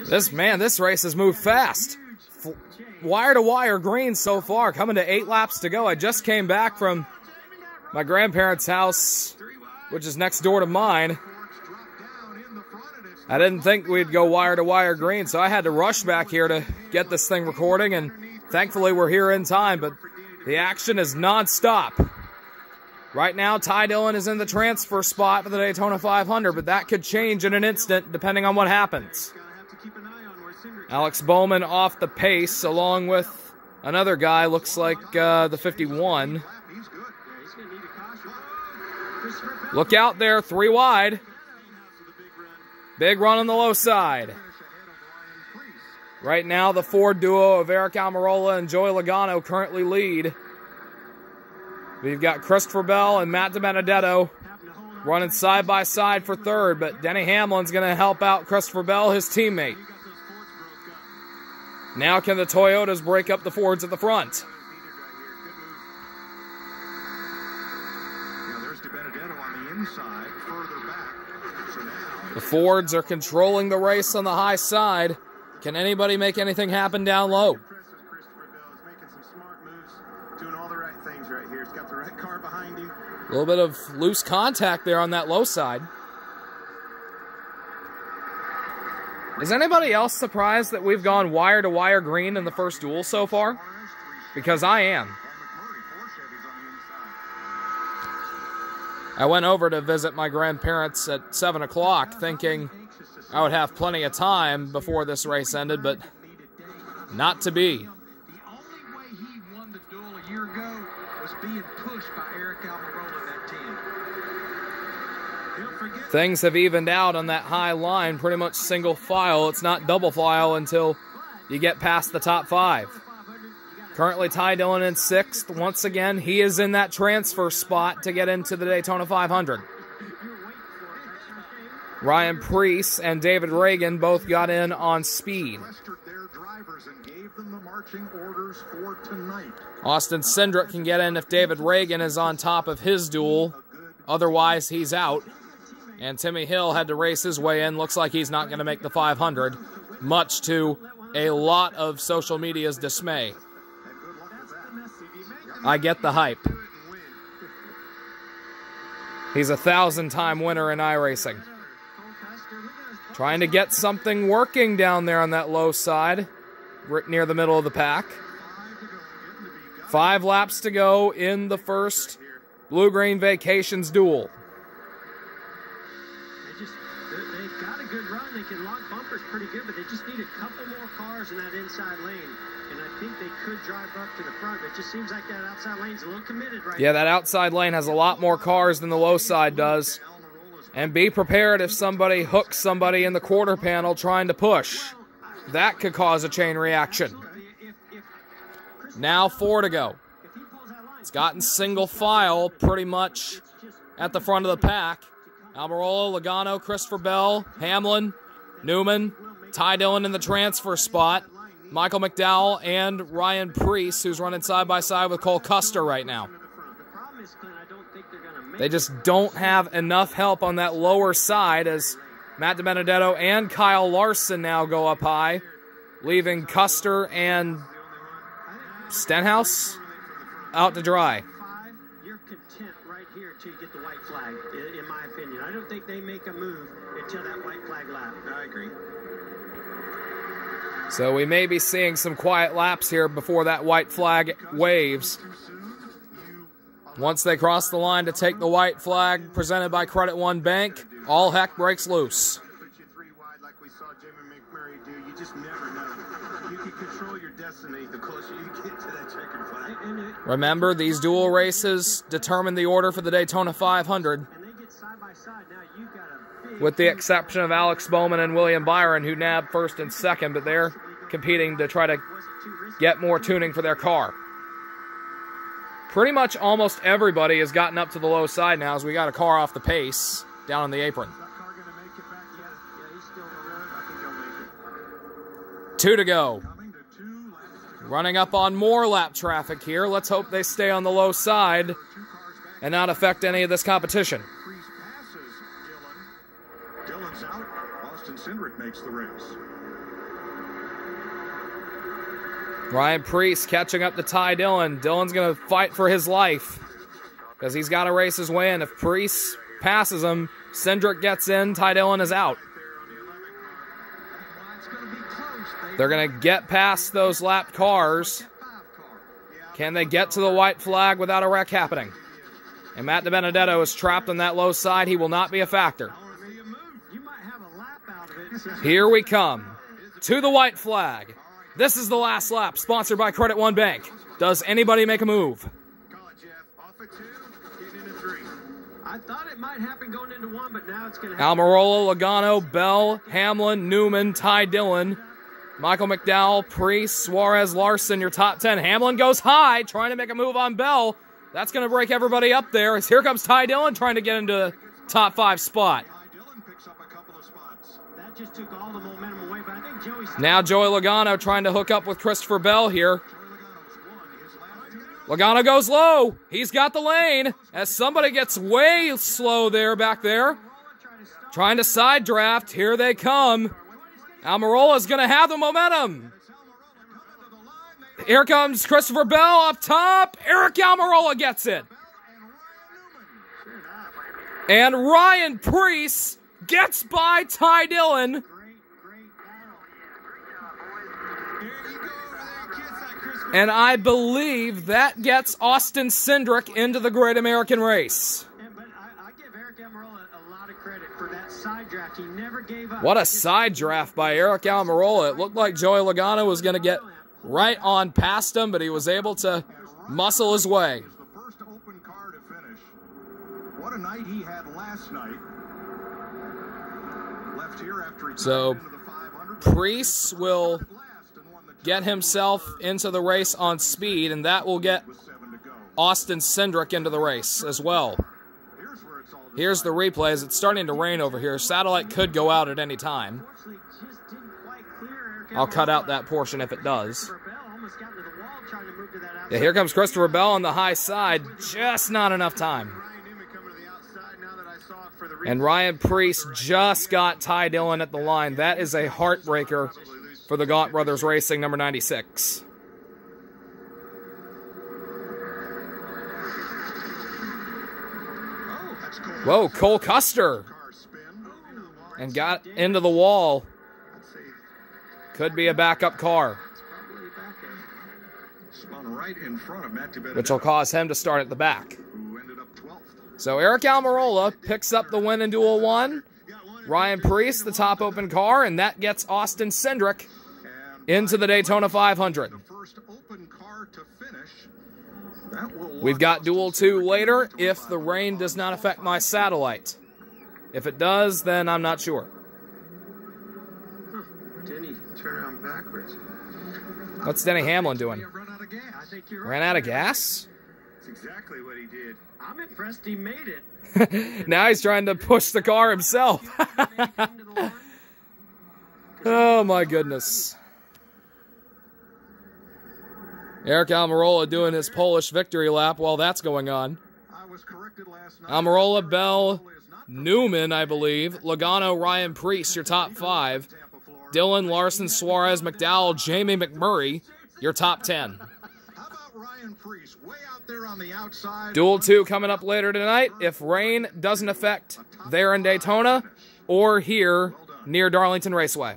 This race has moved fast. Wire to wire green so far, coming to 8 laps to go. I just came back from my grandparents' house, which is next door to mine. I didn't think we'd go wire to wire green, so I had to rush back here to get this thing recording, and thankfully we're here in time, but the action is non-stop. Right now, Ty Dillon is in the transfer spot for the Daytona 500, but that could change in an instant depending on what happens. Alex Bowman off the pace, along with another guy, looks like the 51. Look out there, 3 wide. Big run on the low side. Right now, the Ford duo of Aric Almirola and Joey Logano currently lead. We've got Christopher Bell and Matt DiBenedetto running side by side for third, but Denny Hamlin's going to help out Christopher Bell, his teammate. Now can the Toyotas break up the Fords at the front? The Fords are controlling the race on the high side. Can anybody make anything happen down low? A little bit of loose contact there on that low side. Is anybody else surprised that we've gone wire to wire green in the first duel so far? Because I am. I went over to visit my grandparents at 7 o'clock thinking I would have plenty of time before this race ended, but not to be. The only way he won the duel a year ago was being pushed by Aric Almirola in that 10. Things have evened out on that high line, pretty much single file. It's not double file until you get past the top 5. Currently Ty Dillon in 6th. Once again, he is in that transfer spot to get into the Daytona 500. Ryan Preece and David Reagan both got in on speed. Austin Cindric can get in if David Reagan is on top of his duel. Otherwise, he's out. And Timmy Hill had to race his way in. Looks like he's not going to make the 500, much to a lot of social media's dismay. I get the hype. He's a 1,000-time winner in iRacing. Trying to get something working down there on that low side, right near the middle of the pack. 5 laps to go in the first Bluegreen Vacations duel. They've got a good run. They can lock bumpers pretty good, but they just need a couple more cars in that inside lane. And I think they could drive up to the front. It just seems like that outside lane's a little committed right now. Yeah, that outside lane has a lot more cars than the low side does. And be prepared if somebody hooks somebody in the quarter panel trying to push. That could cause a chain reaction. Now 4 to go. It's gotten single file pretty much at the front of the pack. Almirola, Logano, Christopher Bell, Hamlin, Newman, Ty Dillon in the transfer spot. Michael McDowell and Ryan Preece, who's running side by side with Cole Custer right now. They just don't have enough help on that lower side as Matt DiBenedetto and Kyle Larson now go up high, leaving Custer and Stenhouse out to dry. You're content right here until you get the white flag, in my opinion. I don't think they make a move until that white flag lap. I agree. So we may be seeing some quiet laps here before that white flag waves. Once they cross the line to take the white flag presented by Credit One Bank, all heck breaks loose. You just never know. You can control your destiny the closer you get to that checkered flag. Remember, these dual races determine the order for the Daytona 500. With the exception of Alex Bowman and William Byron, who nabbed first and second, but they're competing to try to get more tuning for their car. Pretty much almost everybody has gotten up to the low side now as we got a car off the pace down on the apron. 2 to go. Running up on more lap traffic here. Let's hope they stay on the low side and not affect any of this competition. Dillon's out. Austin Cindric makes the race. Ryan Preece catching up to Ty Dillon. Dillon's going to fight for his life because he's got to race his way in. If Preece passes him, Cindric gets in, Ty Dillon is out. They're going to get past those lapped cars. Can they get to the white flag without a wreck happening? And Matt DiBenedetto is trapped on that low side. He will not be a factor. Here we come to the white flag. This is the last lap, sponsored by Credit One Bank. Does anybody make a move? I thought it might happen going into one, but now it's going to happen. Almirola, Logano, Bell, Hamlin, Newman, Ty Dillon, Michael McDowell, Preece, Suarez, Larson, your top 10. Hamlin goes high, trying to make a move on Bell. That's going to break everybody up there. Here comes Ty Dillon trying to get into the top 5 spot. That just took all the momentum away, but I think now Joey Logano trying to hook up with Christopher Bell here. Logano goes low. He's got the lane as somebody gets way slow there back there. Trying to side draft. Here they come. Almirola's going to have the momentum. Here comes Christopher Bell up top. Aric Almirola gets it. And Ryan Preece gets by Ty Dillon. And I believe that gets Austin Cindric into the Great American Race. But I give Aric Almirola a lot of credit for that side draft. He never gave up. What a side draft by Aric Almirola. It looked like Joey Logano was going to get right on past him, but he was able to muscle his way. The first open car to finish. What a night he had last night. Left here after he so Preece will get himself into the race on speed, and that will get Austin Cindric into the race as well. Here's the replays. It's starting to rain over here. Satellite could go out at any time. I'll cut out that portion if it does. Yeah, here comes Christopher Bell on the high side. Just not enough time. And Ryan Preece just got Ty Dillon at the line. That is a heartbreaker for the Gaunt Brothers Racing, number 96. Whoa, Cole Custer. And got into the wall. Could be a backup car. Which will cause him to start at the back. So Aric Almirola picks up the win in Duel 1. Ryan Preece, the top open car, and that gets Austin Cindric into the Daytona 500. We've got Duel 2 later if the rain does not affect my satellite. If it does, then I'm not sure. Denny, turn around backwards. What's Denny Hamlin doing? Ran out of gas? That's exactly what he did. I'm impressed he made it. Now he's trying to push the car himself. Oh my goodness. Aric Almirola doing his Polish victory lap while that's going on. Almirola, Bell, Newman, I believe. Logano, Ryan Preece, your top 5. Dillon, Larson, Suarez, McDowell, Jamie McMurray, your top 10. Duel 2 coming up later tonight if rain doesn't affect there in Daytona or here near Darlington Raceway.